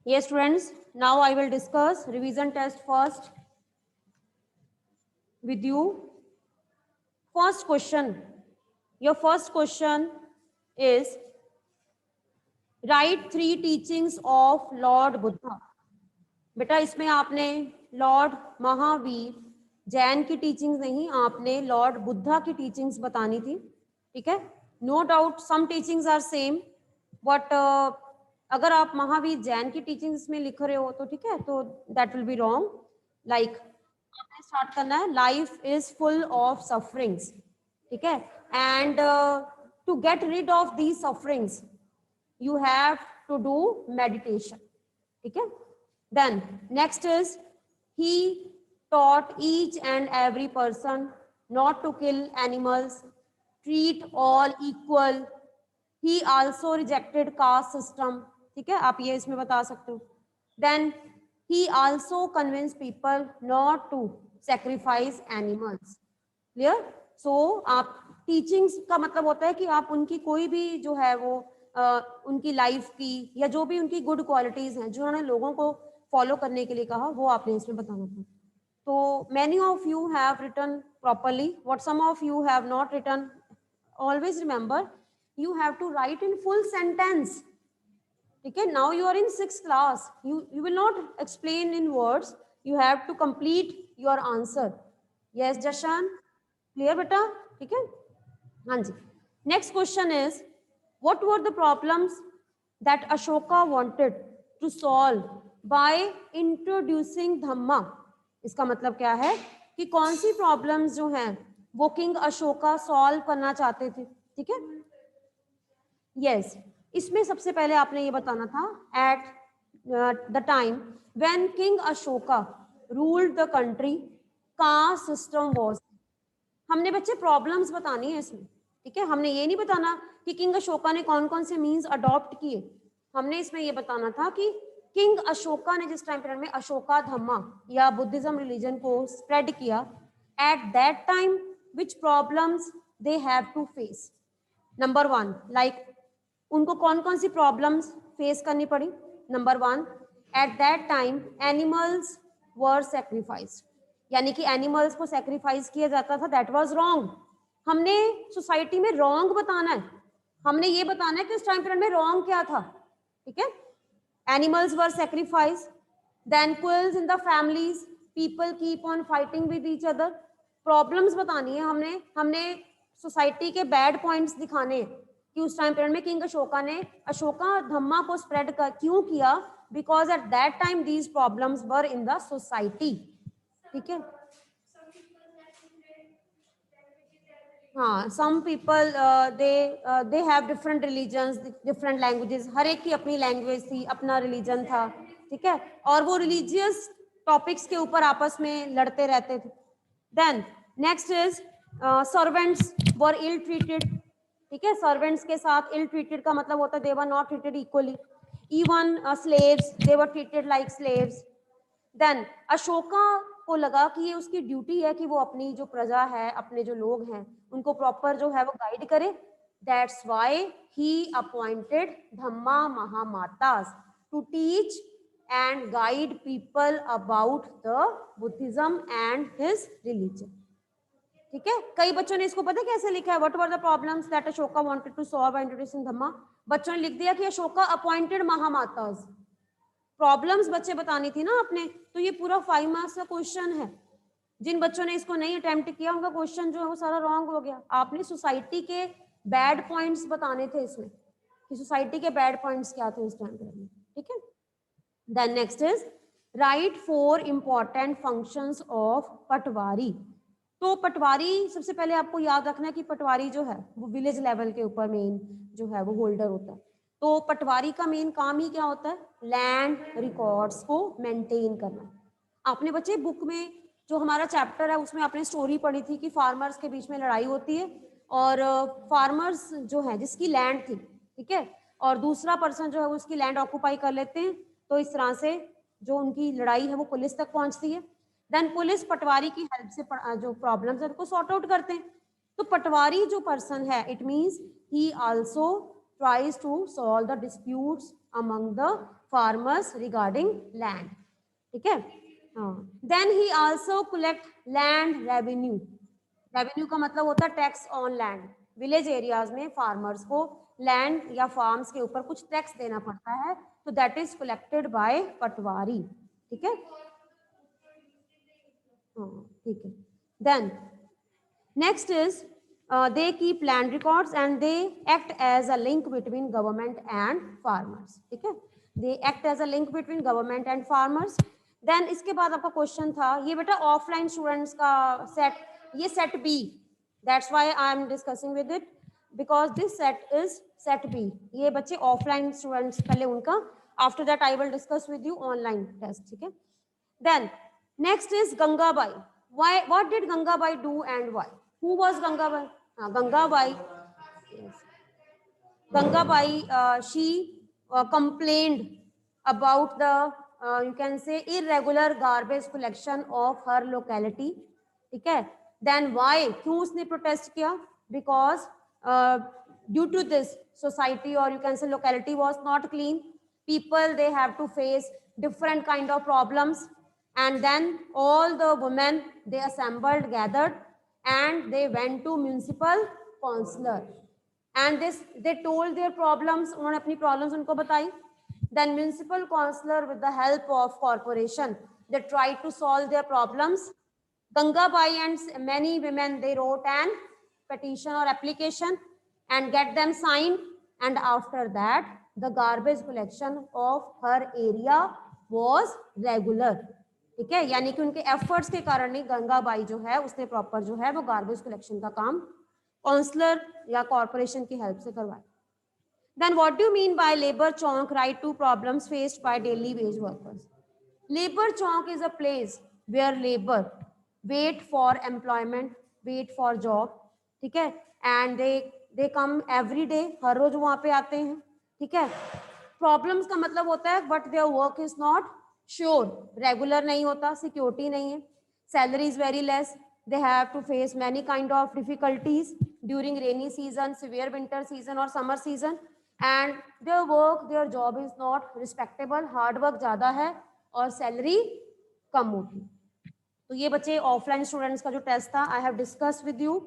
Yes, students, now I will discuss revision test first with you. First question. Your first question is write three teachings of Lord Buddha. बेटा इसमें आपने Lord Mahavir Jain की teachings नहीं, आपने Lord Buddha की teachings बतानी थी. ठीक है, no doubt some teachings are same, but अगर आप महावीर जैन की टीचिंग्स में लिख रहे हो तो ठीक है, तो that will be wrong. Like आपने स्टार्ट करना है, life is full of sufferings. ठीक है, and to get rid of the sufferings you have to do meditation. ठीक है, then next is he taught each and every person not to kill animals, treat all equal. He also rejected caste system. ठीक है, आप ये इसमें बता सकते हो. then he also convinced people not to sacrifice animals. Clear. So आप teachings का मतलब होता है कि आप उनकी कोई भी जो है वो उनकी लाइफ की या जो भी उनकी गुड क्वालिटीज हैं जो उन्होंने लोगों को फॉलो करने के लिए कहा, वो आपने इसमें बताना था. तो many of you have written properly, what some of you have not written. Always remember you have to write in full sentence. ठीक है, now you are in 6th class, you will not explain in words, you have to complete your answer. Yes Jashan, clear बेटा. ठीक है, हाँ जी. Next question is what were the problems that Ashoka wanted to solve by introducing dhamma. इसका मतलब क्या है कि कौन सी प्रॉब्लम्स जो हैं वो किंग अशोका सॉल्व करना चाहते थे. ठीक है, यस. इसमें सबसे पहले आपने ये बताना था, at the time when king Ashoka ruled the country caste system was. हमने बच्चे प्रॉब्लम्स बतानी है इसमें. ठीक है, हमने ये नहीं बताना कि किंग अशोका ने कौन कौन से मीन्स अडॉप्ट किए. हमने इसमें ये बताना था कि किंग अशोका ने जिस टाइम पीरियड में अशोका धम्मा या बुद्धिज्म रिलीजन को स्प्रेड किया, at that time which problems they have to face. Number 1, like उनको कौन कौन सी प्रॉब्लम्स फेस करनी पड़ी. Number 1, at that time animals were sacrificed, यानी कि एनिमल्स को सेक्रीफाइस किया जाता था. That was wrong. हमने सोसाइटी में रॉन्ग बताना है, हमने ये बताना है कि उस टाइम पीरियड में रॉन्ग क्या था. ठीक है, animals were sacrifice, then quarrels in the families, people keep on fighting with each other. Problems बतानी है हमने, हमने सोसाइटी के बैड पॉइंट्स दिखाने हैं कि उस टाइम पीरियड में किंग अशोका ने अशोका धम्मा को स्प्रेड क्यों किया, because at that time these problems were in the society. ठीक है, हाँ, some people they have different religions, different languages. हर एक की अपनी लैंग्वेज थी, अपना रिलीजन था. ठीक है, और वो रिलीजियस टॉपिक्स के ऊपर आपस में लड़ते रहते थे. Then next is servants were ill treated. ठीक है, सर्वेंट्स के साथ इल ट्रीटेड का मतलब होता है they were not treated equally. Even slaves, they were treated like slaves. Then Ashoka को लगा कि ये उसकी ड्यूटी है कि वो अपनी जो प्रजा है, अपने जो लोग हैं, उनको प्रॉपर जो है वो गाइड करे. That's why he appointed dhamma mahamatas to teach and guide people about the Buddhism and his religion. ठीक है, कई बच्चों ने इसको पता कैसे लिखा है, what were the problems that Ashoka wanted to solve by introducing dhamma. बच्चों ने लिख दिया कि अशोका अपॉइंटेड महामातास. प्रॉब्लम्स बच्चे बतानी थी ना आपने, तो ये पूरा 5 मार्क्स का क्वेश्चन है. जिन बच्चों ने इसको नहीं अटेम्प्ट किया उनका क्वेश्चन जो है वो सारा रॉन्ग हो गया. आपने सोसाइटी के बैड पॉइंट्स बताने थे इसमें कि सोसाइटी के बैड पॉइंट्स क्या थे उस टाइम पे. ठीक है, then next is write 4 important functions of patwari. तो पटवारी सबसे पहले आपको याद रखना है कि पटवारी जो है वो विलेज लेवल के ऊपर मेन जो है वो होल्डर होता है. तो पटवारी का मेन काम ही क्या होता है, लैंड रिकॉर्ड्स को मेंटेन करना. आपने बच्चे बुक में जो हमारा चैप्टर है उसमें आपने स्टोरी पढ़ी थी कि फार्मर्स के बीच में लड़ाई होती है और फार्मर्स जो है जिसकी लैंड थी, ठीक है, और दूसरा पर्सन जो है वो उसकी लैंड ऑक्यूपाई कर लेते हैं. तो इस तरह से जो उनकी लड़ाई है वो पुलिस तक पहुंचती है. देन पुलिस पटवारी की हेल्प से जो प्रॉब्लम्स है उनको सॉर्ट आउट करते हैं. तो पटवारी जो पर्सन है, it means he also tries to solve the disputes among the farmers regarding land, ठीक है। Then he also collect land revenue. Revenue का मतलब होता है tax on land. Village areas में फार्मर्स को लैंड या फार्म्स के ऊपर कुछ टैक्स देना पड़ता है, तो that is collected by patwari, ठीक है। ठीक है। Then next is they keep land records and they act as a link between government and farmers, ठीक है। they act as a link between government and farmers। then इसके बाद आपका question था ये बेटा ऑफलाइन स्टूडेंट्स का सेट, ये set B, that's why I am discussing with it because this set is set B. ये बच्चे ऑफलाइन स्टूडेंट्स पहले उनका, after that I will discuss with you online test, ठीक है। then next is Gangabai। why, what did Gangabai do and why? who was Gangabai? Gangabai, yes. Gangabai, she complained about the you can say irregular garbage collection of her locality, ठीक है। then why, क्यों उसने protest किया? because due to this society or you can say locality was not clean, people they have to face different kind of problems, and then all the women they assembled, gathered, and they went to municipal councillor and this they told their problems, उन्होंने अपनी problems उनको बताई। then municipal councillor with the help of corporation they tried to solve their problems। Gangabai and many women they wrote an petition or application and get them signed, and after that the garbage collection of her area was regular, ठीक है। यानी कि उनके efforts के कारण ही गंगाबाई जो है उसने प्रॉपर जो है वो गार्बेज कलेक्शन का काम काउंसलर या कॉर्पोरेशन की हेल्प से करवाया। Then what do you mean by labour chowk write to problems faced by daily wage workers? Labour chowk is a place where labour wait for employment, wait for job, ठीक है, and they come every day, हर रोज वहां पे आते हैं, ठीक है। प्रॉब्लम्स का मतलब होता है but their work is not sure, regular नहीं होता, सिक्योरिटी नहीं है, salary is very less, they have to face many kind of difficulties during rainy season, severe winter season or summer season, and their work, their job is not respectable, hard work ज़्यादा है और salary कम होगी। तो ये बच्चे offline students का जो test था I have discuss with you,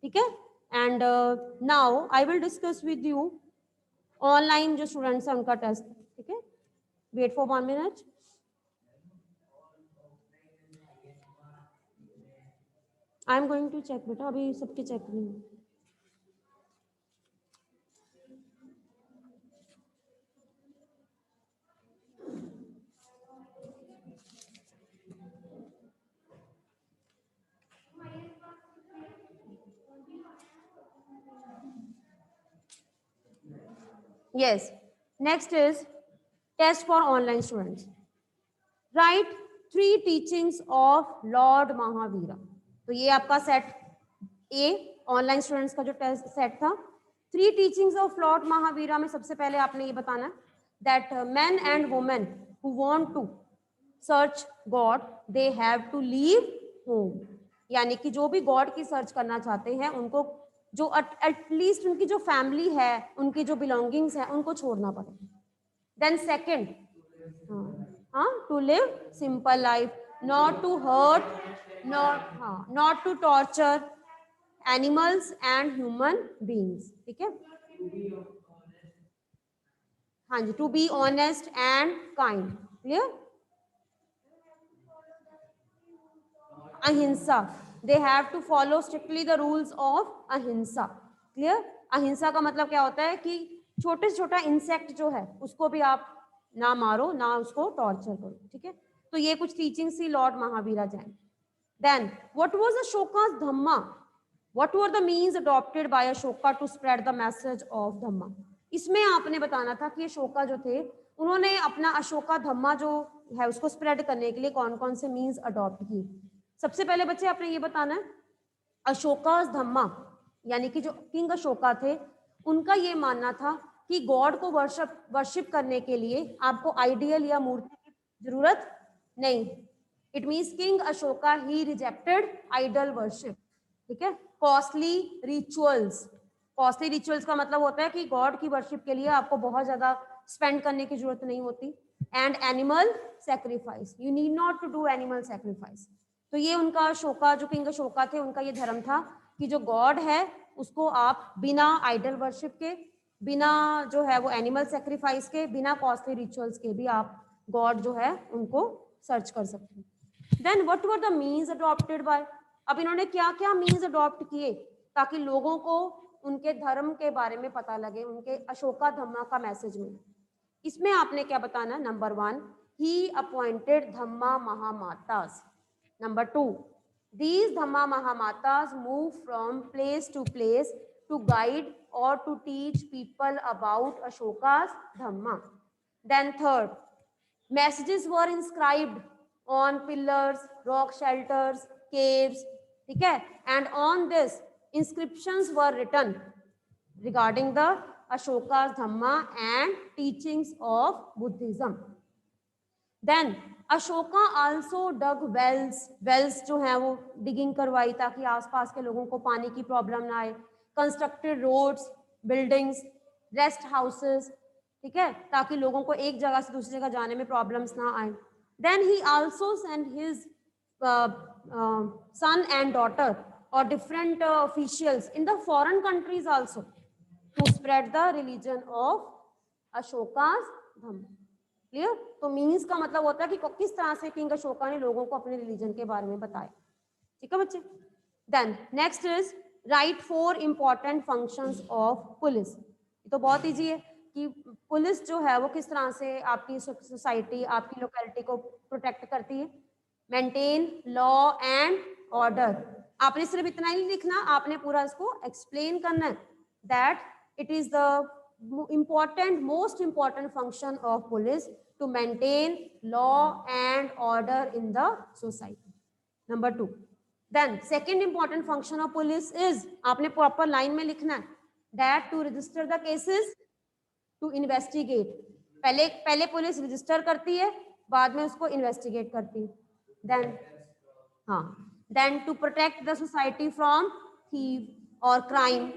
ठीक है। And now I will discuss with you online जो स्टूडेंट्स हैं उनका टेस्ट, ठीक है। Wait for 1 minute. I am going to check बेटा, अभी सबके चेक नहीं है। Yes, next is test for online students. Write 3 teachings of Lord Mahavira। तो ये आपका सेट ए ऑनलाइन स्टूडेंट्स का जो टेस्ट सेट था। 3 टीचिंग्स ऑफ लॉर्ड महावीरा में सबसे पहले आपने ये बताना that men and women who want to search God they have to leave home, यानी कि जो भी गॉड की सर्च करना चाहते हैं उनको जो एटलीस्ट उनकी जो फैमिली है, उनकी जो बिलोंगिंग्स है, उनको छोड़ना पड़ेगा। Then second, to live simple life, not to hurt, not to torture animals and human beings, ठीक है। हाँ जी, to be honest and kind, clear. Ahimsa, they have to follow strictly the rules of अहिंसा, clear. अहिंसा का मतलब क्या होता है कि छोटे से छोटा इंसेक्ट जो है उसको भी आप ना मारो, ना उसको टॉर्चर करो, ठीक है। तो ये कुछ टीचिंग्स थी lord Mahavira Jain. Then what was Ashoka's dhamma? What were the means adopted by Ashoka to spread the message of dhamma? इसमें आपने बताना था कि अशोका जो थे उन्होंने अपना अशोका धम्मा जो है उसको स्प्रेड करने के लिए कौन कौन से मीन्स अडॉप्ट किए। सबसे पहले बच्चे आपने ये बताना है अशोका's धम्मा, यानी कि जो किंग अशोका थे उनका ये मानना था कि गॉड को वर्शिप करने के लिए आपको आइडियल या मूर्ति की जरूरत नहीं। It means king Ashoka he rejected idol worship, ठीक है। कॉस्टली रिचुअल्स, कॉस्टली रिचुअल्स का मतलब होता है कि गॉड की वर्शिप के लिए आपको बहुत ज्यादा स्पेंड करने की जरूरत नहीं होती, and animal sacrifice, you need not to do animal sacrifice. तो ये उनका अशोका, जो किंग अशोका थे, उनका ये धर्म था कि जो गॉड है उसको आप बिना आइडल वर्शिप के, बिना जो है वो एनिमल सेक्रीफाइस के, बिना कॉस्टली रिचुअल्स के भी आप गॉड जो है उनको सर्च कर सकते हैं। Then what were the means adopted by, अब इन्होंने क्या क्या मीन्स अडॉप्ट किए ताकि लोगों को उनके धर्म के बारे में पता लगे, उनके अशोका धम्मा का मैसेज मिले। इसमें आपने क्या बताना, number 1 he appointed dhamma mahamatas, number 2 these dhamma mahamatas move from place to guide or to teach people about Ashoka's dhamma. Then third, messages were inscribed on pillars, rock shelters, caves, ठीक है, and on this inscriptions were written regarding the Ashoka's dhamma and teachings of Buddhism. Then Ashoka also dug wells जो है वो digging करवाई ताकि आसपास के लोगों को पानी की प्रॉब्लम ना आए, constructed roads, buildings, rest houses, ठीक है, ताकि लोगों को एक जगह से दूसरी जगह जाने में प्रॉब्लम्स ना आए। Then he also send his son and daughter or different officials in the foreign countries also to spread the religion of Ashoka's Dhamma. Clear? तो मीन्स का मतलब होता है कि किस तरह से किंग अशोका ने लोगों को अपने रिलीजन के बारे में बताया। ठीक है बच्चे? Then next is write 4 important functions of police. तो बहुत इजी है कि पुलिस जो है वो किस तरह से आपकी सोसाइटी, आपकी लोकेलिटी को प्रोटेक्ट करती है। मेंटेन लॉ एंड ऑर्डर, आपने सिर्फ इतना ही लिखना, आपने पूरा इसको एक्सप्लेन करना है that it is the most important function of police to maintain law and order in the society. Number 2, then second important function of police is, आपने proper line में लिखना है that to register the cases, to investigate, पहले police register करती है, बाद में उसको इन्वेस्टिगेट करती है। then to protect the society from thief or crime,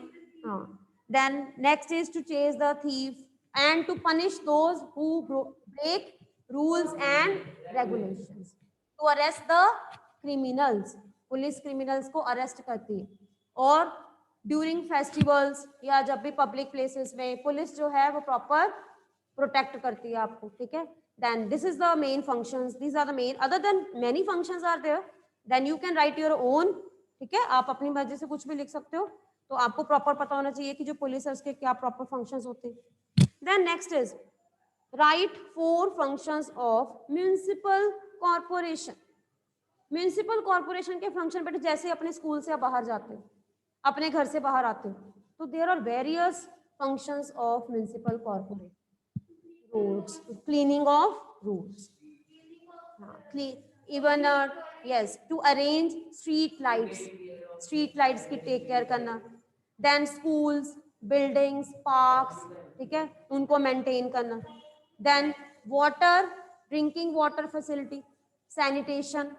then next is to chase the thief and to punish those who break rules and regulations, to arrest the criminals, police criminals को arrest करती है। और during festivals या जब भी public places में police जो है वो प्रॉपर प्रोटेक्ट करती है आपको। ठीक है, then this is the main functions, these are the main, other than many functions are there, then you can write your own। ठीक है, आप अपनी मर्जी से कुछ भी लिख सकते हो, तो आपको प्रॉपर पता होना चाहिए कि जो पुलिस है उसके क्या प्रॉपर फंक्शंस होते हैं। Then next is write 4 functions of municipal corporation. Municipal corporation के फंक्शन बेटे जैसे अपने स्कूल से आप बाहर जाते हो, अपने घर से बाहर आते हो, तो there are various functions of municipal corporation. Roads, cleaning of roads, even yes to arrange street lights की टेक केयर करना। देन स्कूल्स, बिल्डिंग्स, पार्क्स, ठीक है, उनको मेंटेन करना। Then water, drinking water facility, sanitation,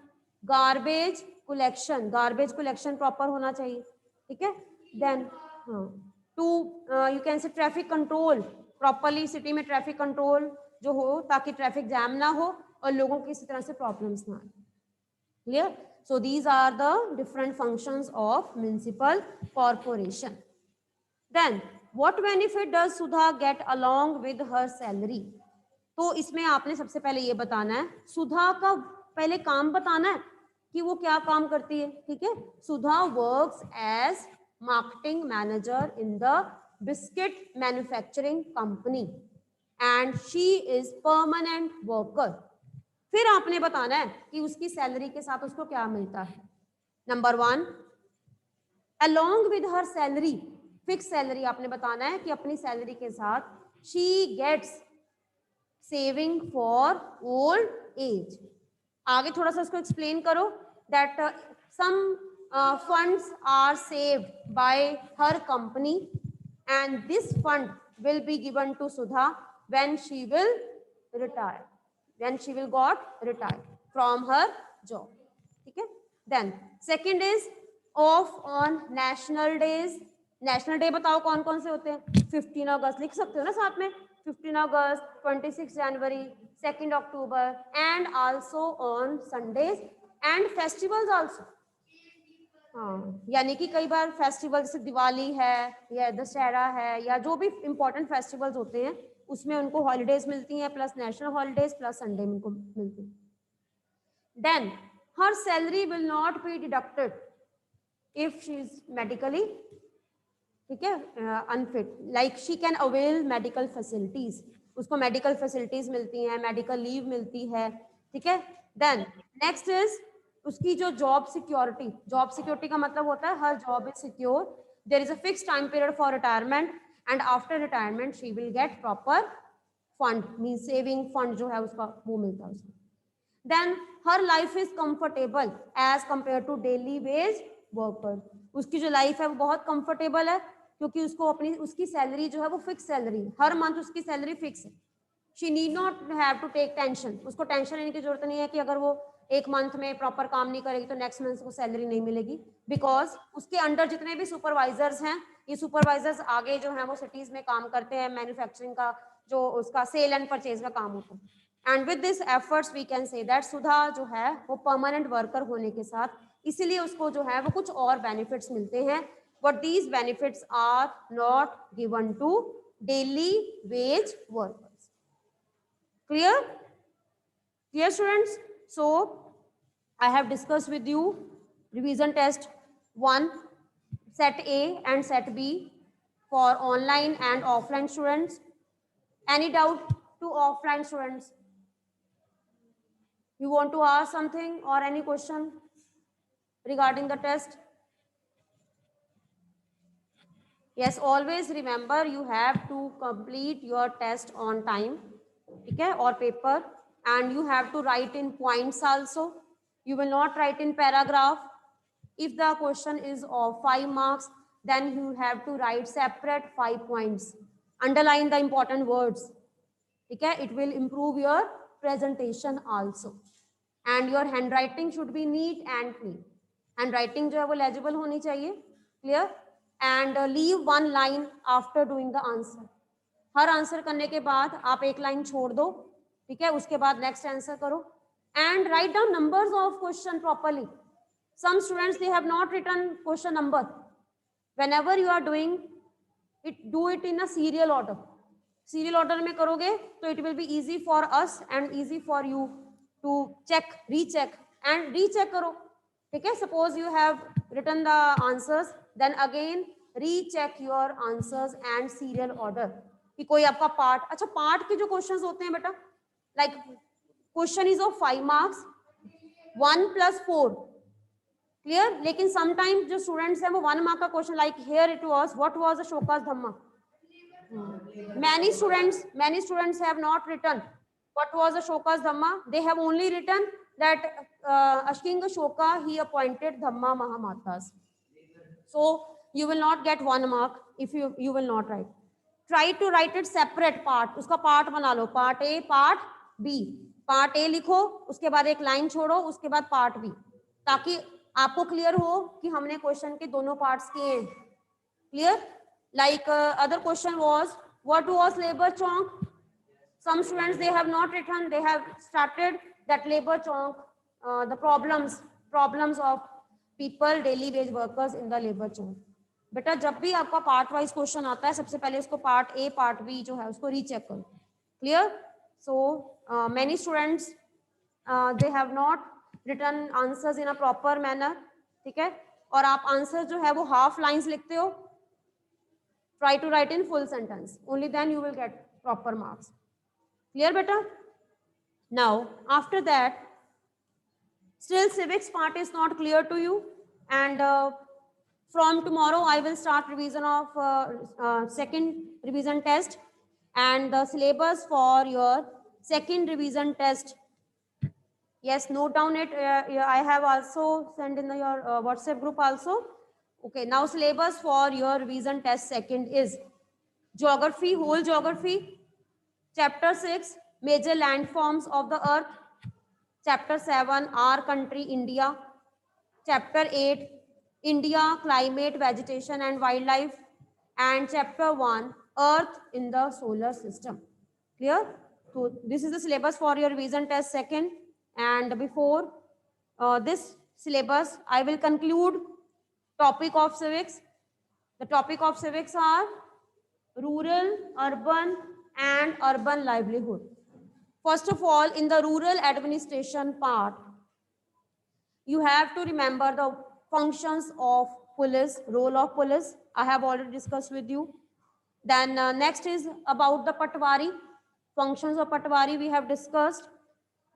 garbage collection proper होना चाहिए। ठीक है, then two you can say traffic control, properly city में ट्रैफिक कंट्रोल जो हो ताकि ट्रैफिक जैम ना हो और लोगों को किसी तरह से प्रॉब्लम्स ना आए। Clear? So these are the different functions of municipal corporation. Then what benefit does Sudha get along with her salary? तो इसमें आपने सबसे पहले ये बताना है, सुधा का पहले काम बताना है कि वो क्या काम करती है। ठीक है, Sudha works as marketing manager in the biscuit manufacturing company and she is permanent worker. फिर आपने बताना है कि उसकी सैलरी के साथ उसको क्या मिलता है। Number 1, along with her salary, fix salary आपने बताना है कि अपनी सैलरी के साथ she gets saving for old age. आगे थोड़ा सा उसको एक्सप्लेन करो that some funds are saved by her company and this fund will be given to Sudha when she will retire, when she will got retired from her job. ठीक है, then second is off on national days। national day बताओ कौन कौन से होते हैं। 15 अगस्त लिख सकते हो ना साथ में, 15 अगस्त, 26 जनवरी, 2nd October, and also on Sundays and festivals also. हाँ, यानी कि कई बार फेस्टिवल जैसे दिवाली है या दशहरा है या जो भी इम्पोर्टेंट फेस्टिवल्स होते हैं उसमें उनको हॉलीडेज मिलती हैं, plus national holidays plus Sunday उनको मिलती है. Then her salary will not be deducted if she is medically, ठीक है, unfit. Like she can avail medical facilities, उसको मेडिकल फैसिलिटीज मिलती हैं, मेडिकल लीव मिलती है, ठीक है. देन नेक्स्ट इज उसकी जो जॉब सिक्योरिटी. जॉब सिक्योरिटी का मतलब होता है her job is secure, there is a fix time period for retirement and after retirement she will get proper fund, mean saving fund जो है उसका वो मिलता है उसको. Then her life is comfortable as compared to daily wage worker. उसकी जो life है वो बहुत कंफर्टेबल है क्योंकि उसको अपनी उसकी सैलरी जो है वो फिक्स सैलरी, हर मंथ उसकी सैलरी फिक्स है. She need not have to take tension. उसको टेंशन लेने की जरूरत नहीं है कि अगर वो एक मंथ में प्रॉपर काम नहीं करेगी तो नेक्स्ट मंथ को सैलरी नहीं मिलेगी, बिकॉज उसके अंडर जितने भी सुपरवाइजर्स हैं, ये सुपरवाइजर्स आगे जो है वो सिटीज में काम करते हैं, मैन्युफैक्चरिंग का जो उसका सेल एंड परचेज का काम होता है. And with this efforts we can say that Sudha जो है वो परमानेंट वर्कर होने के साथ इसीलिए उसको जो है वो कुछ और बेनिफिट्स मिलते हैं, but these benefits are not given to daily wage workers. Clear? Clear students? So I have discussed with you revision test 1, set A and set B for online and offline students. Any doubt to offline students? You want to ask something or any question regarding the test? Yes, always remember you have to complete your test on time, okay, or paper, and you have to write in points also. You will not write in paragraph. If the question is of 5 marks, then you have to write separate 5 points. Underline the important words. Okay, it will improve your presentation also. And your handwriting should be neat and clean. Handwriting जो है वो legible होनी चाहिए. Clear? And leave one line after doing the answer. Her answer करने के बाद आप एक लाइन छोड़ दो, ठीक है, उसके बाद नेक्स्ट आंसर करो. And write down numbers of question properly. Some students they have not written question number. Whenever you are doing it, do it in a serial order. Serial order में करोगे तो it will be easy for us and easy for you to check, recheck and recheck करो, ठीक है. Suppose you have written the answers, then again recheck your answers and serial order कि कोई आपका part, अच्छा पार्ट के जो questions होते हैं बेटा, like question is of 5 marks, 1 + 4, clear. लेकिन समटाइम जो स्टूडेंट्स हैं वो 1 मार्क का question, like here it was, what was Ashoka's dhamma. many students have not written what was Ashoka's dhamma. They have only written that King Ashoka he appointed dhamma mahamatas. So you will not get 1 mark if you will not write. Try to write it separate part. उसका part बना लो, part A, part B. Part A लिखो, उसके बाद एक line छोड़ो, उसके बाद पार्ट बी, ताकि आपको क्लियर हो कि हमने क्वेश्चन के दोनों पार्ट्स किए हैं. Clear? Like other question was, what was labor chonk? Some students they have not written, they have started that labor chonk, the problems of people, daily wage workers in the labor chonk. बेटा जब भी आपका part wise question आता है सबसे पहले उसको part A part B जो है उसको रीचेक करो. Clear? So many students they have not written answers in a proper manner, ठीक है, और आप आंसर जो है वो हाफ लाइंस लिखते हो. Try to write in full sentence. Only then you will get proper marks. Clear, beta? Now, after that, still civics part is not clear to you. And from tomorrow, I will start revision of second revision test. And the syllabus for your second revision test. Yes, note down it. I have also sent in your WhatsApp group also. Okay, now syllabus for your revision test second is geography, whole geography, chapter 6, major landforms of the earth, chapter 7, our country India, chapter 8, India, climate, vegetation and wildlife, and chapter 1, earth in the solar system. Clear? So this is the syllabus for your revision test second. And before this syllabus, I will conclude topic of civics. The topic of civics are rural, urban, and urban livelihood. First of all, in the rural administration part, you have to remember the functions of police, role of police. I have already discussed with you. Then next is about the patwari, functions of patwari we have discussed.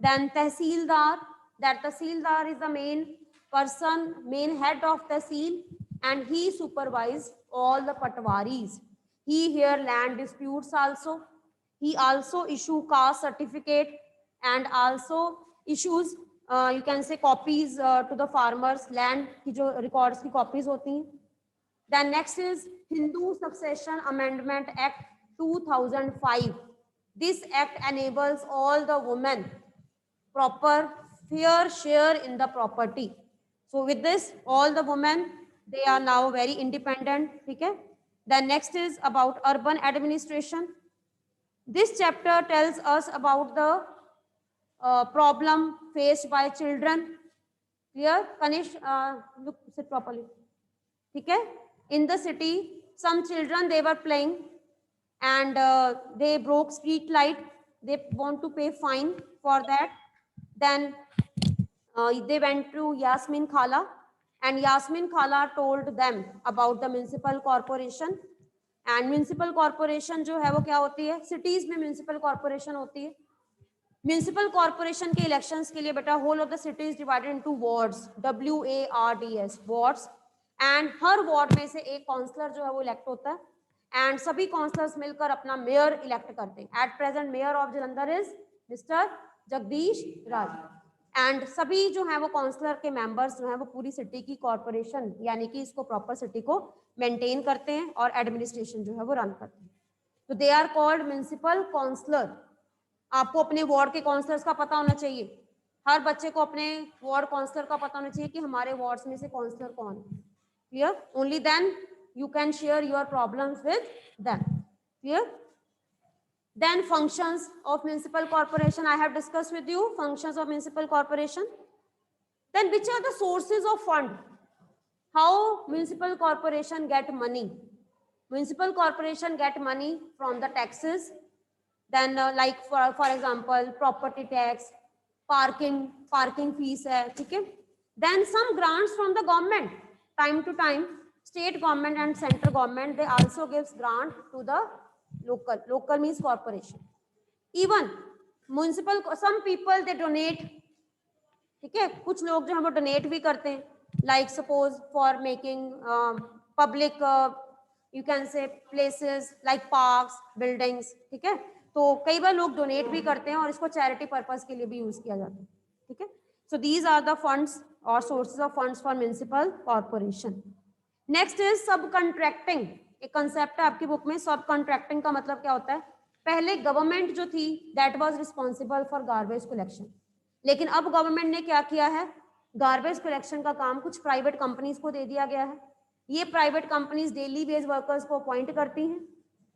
Then tehsildar, that tehsildar is the main person, main head of tehsil, and he supervises all the patwaris. He hear land disputes also. He also issue caste certificate and also issues you can say copies to the farmers, land की जो records की copies होती हैं. Then next is Hindu Succession Amendment Act 2005. This act enables all the women proper fair share in the property. So with this, all the women, they are now very independent. Okay? Then next is about urban administration. This chapter tells us about the problem faced by children. Clear? Kanish, look, sit properly. Okay? In the city, some children, they were playing and they broke street light. They want to pay fine for that. Then they went to Yasmin Khala, and Yasmin Khala told them about the municipal corporation. And municipal corporation जो है वो क्या होती है? Cities में municipal corporation होती है. Municipal corporation के इलेक्शंस के लिए बेटा whole of the city is divided into wards, WARDS, wards. And हर वार्ड में से एक काउंसलर जो है वो इलेक्ट होता है एंड सभी काउंसलर्स मिलकर अपना मेयर इलेक्ट करते हैं. At present mayor of Jalandhar is mister Jagdish Raj. And सभी जो है वो काउंसलर के मेंबर्स जो है वो पूरी सिटी की कॉर्पोरेशन यानी कि इसको प्रॉपर सिटी को मेंटेन करते हैं और एडमिनिस्ट्रेशन जो है वो रन करते हैं. तो they are called municipal councillor. आपको अपने वार्ड के काउंसलर्स का पता होना चाहिए. हर बच्चे को अपने वार्ड काउंसलर का पता होना चाहिए कि हमारे वार्ड्स में से काउंसलर कौन है. Clear? Only then you can share your problems with them. Clear? Then functions of municipal corporation, I have discussed with you functions of municipal corporation. Then which are the sources of fund? How municipal corporation get money? Municipal corporation get money from the taxes. Then like for example property tax, parking fees है, ठीक है. Then some grants from the government. Time to time state government and central government they also gives grant to the local means corporation. Even municipal, some people they donate, ठीक है. कुछ लोग जो हम donate भी करते हैं, like suppose for making public you can say places like parks, buildings, ठीक है. तो कई बार लोग डोनेट भी करते हैं और इसको चैरिटी पर्पस के लिए भी यूज किया जाता है, ठीक है. So these are the funds और sources of funds for municipal corporation. Next is subcontracting. एक कंसेप्ट है आपकी बुक में. सब कॉन्ट्रैक्टिंग का मतलब क्या होता है? पहले गवर्नमेंट जो थी that was responsible for garbage collection, लेकिन अब गवर्नमेंट ने क्या किया है, गार्बेज कलेक्शन का काम कुछ प्राइवेट कंपनीज को दे दिया गया है. ये private companies daily base workers को अपॉइंट करती हैं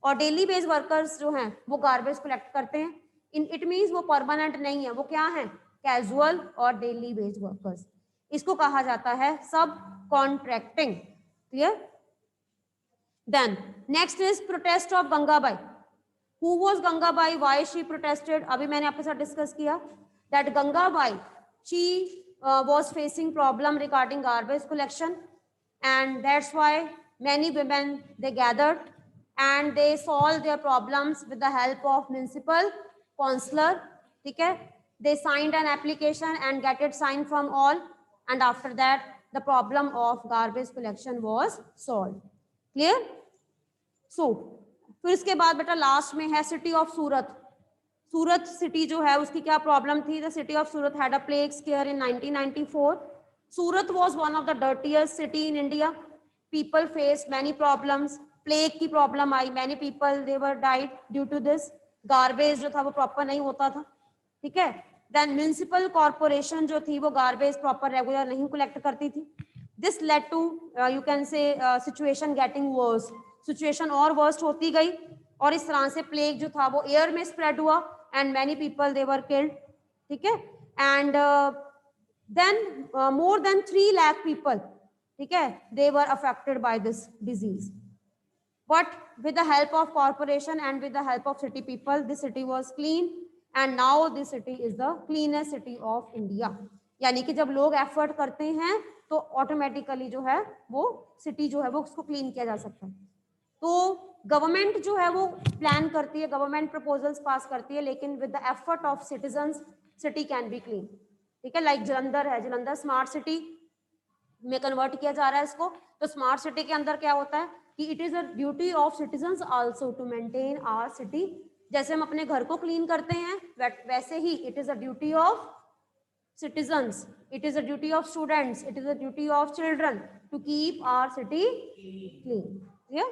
और डेली बेस वर्कर्स जो हैं वो गार्बेज कलेक्ट करते हैं. इट मीन्स वो परमानेंट नहीं है, वो क्या है, कैजुअल और डेली बेस वर्कर्स. इसको कहा जाता है subcontracting. Clear? Then next is protest of Gangabai. Who was Gangabai, why she protested? अभी मैंने आपके साथ डिस्कस किया that Gangabai she was facing problem regarding garbage collection and that's why many women they gathered and they solved their problems with the help of municipal councillor. ठीक है? They signed an application and get it signed from all and after that the problem of garbage collection was solved. Clear? So फिर इसके बाद बेटा last में है city of Surat. Surat city जो है उसकी क्या प्रॉब्लम थी? The city of Surat had a plague square in 1994. Surat was one of the dirtiest city in India. People faced many problems. Plague की problem I. Many people they were died due to this. Garbage जो था वो proper नहीं होता था. ठीक है? Then municipal corporation जो थी वो garbage proper regular नहीं collect करती थी. This led to you can say situation getting worse. Situation और worst होती गई और इस तरह से plague जो था वो air में spread हुआ and many people they were killed. ठीक है, and then more than 3 lakh people, ठीक है, they were affected by this disease. But with the help of corporation and with the help of city people, this city was clean and now this city is the cleanest city of India. यानी कि जब लोग effort करते हैं तो automatically जो है वो सिटी जो है वो उसको क्लीन किया जा सकता है. तो गवर्नमेंट जो है वो प्लान करती है, गवर्नमेंट प्रपोजल्स पास करती है, लेकिन with the effort of citizens city can be clean. ठीक है, लाइक जलंधर है, जलंधर स्मार्ट सिटी में कन्वर्ट किया जा रहा है इसको. तो स्मार्ट सिटी के अंदर क्या होता है कि it is a duty of citizens also to maintain our city. जैसे हम अपने घर को क्लीन करते हैं वैसे ही it is a duty of citizens, it is a duty of students, it is a duty of children to keep our city clean. Clear?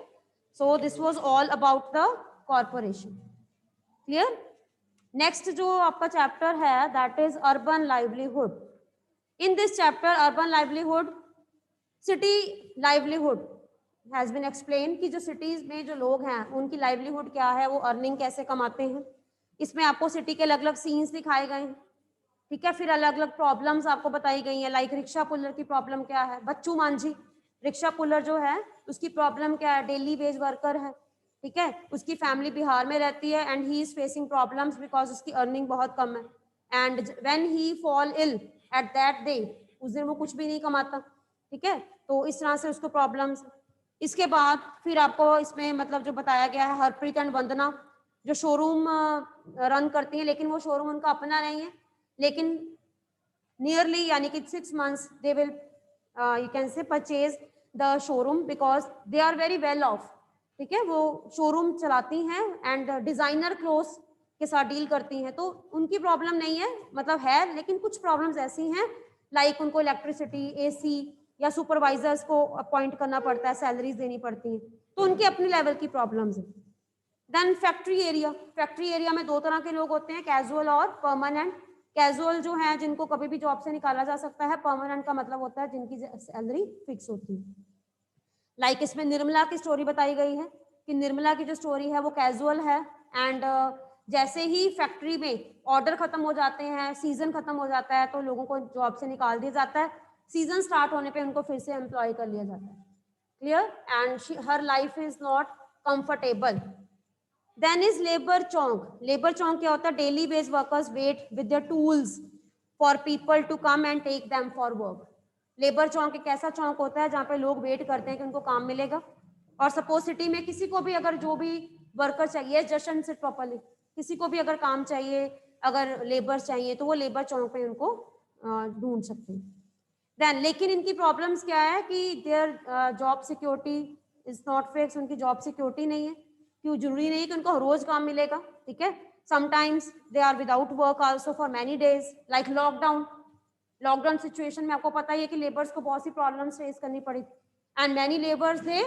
So this was all about the corporation. Clear? Next जो आपका chapter है that is urban livelihood. In this chapter urban livelihood, city livelihood has been explained कि जो cities में जो लोग हैं उनकी livelihood क्या है, वो earning कैसे कमाते हैं. इसमें आपको city के अलग अलग scenes दिखाए गए हैं. ठीक है, फिर अलग अलग प्रॉब्लम्स आपको बताई गई हैं. लाइक रिक्शा पुलर की प्रॉब्लम क्या है, बच्चू मांझी रिक्शा पुलर जो है उसकी प्रॉब्लम क्या है, डेली वेज वर्कर है. ठीक है, उसकी फैमिली बिहार में रहती है and he is facing problems because उसकी अर्निंग बहुत कम है. And when he fall ill at that day, उस दिन वो कुछ भी नहीं कमाता. ठीक है, तो इस तरह से उसको प्रॉब्लम्स. इसके बाद फिर आपको इसमें मतलब जो बताया गया है हरप्रीत एंड वंदना जो शोरूम रन करती हैं, लेकिन वो शोरूम उनका अपना नहीं है, लेकिन नियरली यानी कि 6 months they will you can say purchase the showroom because they are very well off. ठीक है, वो शोरूम चलाती हैं एंड डिजाइनर क्लोथ्स के साथ डील करती हैं. तो उनकी प्रॉब्लम नहीं है, मतलब है, लेकिन कुछ प्रॉब्लम्स ऐसी हैं लाइक उनको इलेक्ट्रिसिटी, एसी या सुपरवाइजर्स को अपॉइंट करना पड़ता है, सैलरीज देनी पड़ती हैं, तो उनके अपने लेवल की प्रॉब्लम्स हैं. Then factory area, factory area में 2 तरह के लोग होते हैं, कैजुअल और परमानेंट. कैजुअल जो है जिनको कभी भी जॉब से निकाला जा सकता है, परमानेंट का मतलब होता है जिनकी सैलरी फिक्स होती है. लाइक इसमें निर्मला की स्टोरी बताई गई है कि निर्मला की जो स्टोरी है वो कैजुअल है एंड जैसे ही फैक्ट्री में ऑर्डर खत्म हो जाते हैं, सीजन खत्म हो जाता है, तो लोगों को जॉब से निकाल दिया जाता है. सीजन स्टार्ट होने पे उनको फिर से एम्प्लॉय कर लिया जाता है. Clear? And her life is not comfortable. Then is labor chonk. Labor chonk क्या होता है? Daily wage workers wait with their tools for people to come and take them for work. Labor chonk एक ऐसा चौंक होता है जहाँ पे लोग वेट करते हैं कि उनको काम मिलेगा. और सपोज सिटी में किसी को भी अगर जो भी वर्कर चाहिए, जशन सिट प्रॉपरली, किसी को भी अगर काम चाहिए, अगर लेबर चाहिए, तो वो लेबर चौंक पे उनको ढूंढ सकते हैं. देन लेकिन इनकी प्रॉब्लम्स क्या है कि their job security is not fix. उनकी जॉब सिक्योरिटी नहीं है, क्यों? जरूरी नहीं कि उनको रोज काम मिलेगा. ठीक है, sometimes they are without work also for many days. Like lockdown situation में आपको पता ही है कि लेबर्स को बहुत सी प्रॉब्लम्स फेस करनी पड़ी and many labours they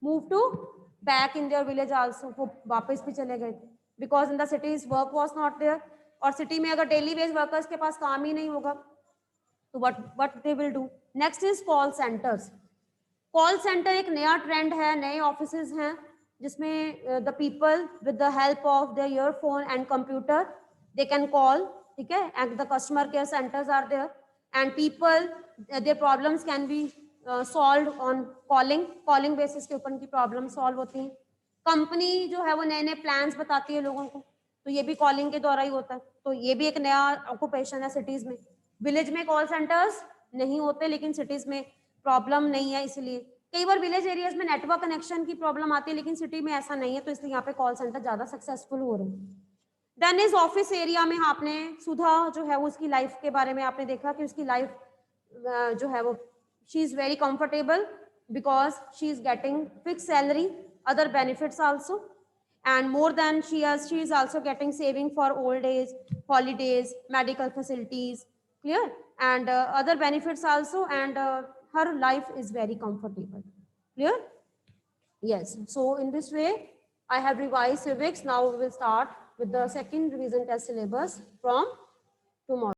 move to back in their village also. वो वापस भी चले गए because in the cities work was not there. और सिटी में अगर डेली वेज वर्कर्स के पास काम ही नहीं होगा तो what they will do. Next is call centres. Call centre एक नया ट्रेंड है, नए ऑफिसेज हैं जिसमें the people with the help of their earphone and computer they can call. ठीक है, and the customer care centres are there and people their problems can be solve on calling basis के ऊपर उनकी problem solve होती हैं. Company जो है वो नए नए प्लान्स बताती है लोगों को, तो ये भी कॉलिंग के द्वारा ही होता है. तो ये भी एक नया ऑक्यूपेशन है सिटीज में. विलेज में कॉल सेंटर्स नहीं होते, लेकिन सिटीज में प्रॉब्लम नहीं है. इसलिए कई बार विलेज एरियाज में नेटवर्क कनेक्शन की प्रॉब्लम आती है, लेकिन सिटी में ऐसा नहीं है, तो इसलिए यहाँ पे कॉल सेंटर ज्यादा सक्सेसफुल हो रहे हैं. देन इज ऑफिस एरिया में आपने सुधा जो है वो उसकी लाइफ के बारे में आपने देखा कि उसकी लाइफ जो है वो she is very comfortable because she is getting fix salary, other benefits also, and more than she is also getting saving for old age, holidays, medical facilities. Clear? And other benefits also, and her life is very comfortable. Clear? Yes. So in this way I have revised civics. Now we will start with the second revision test syllabus from tomorrow.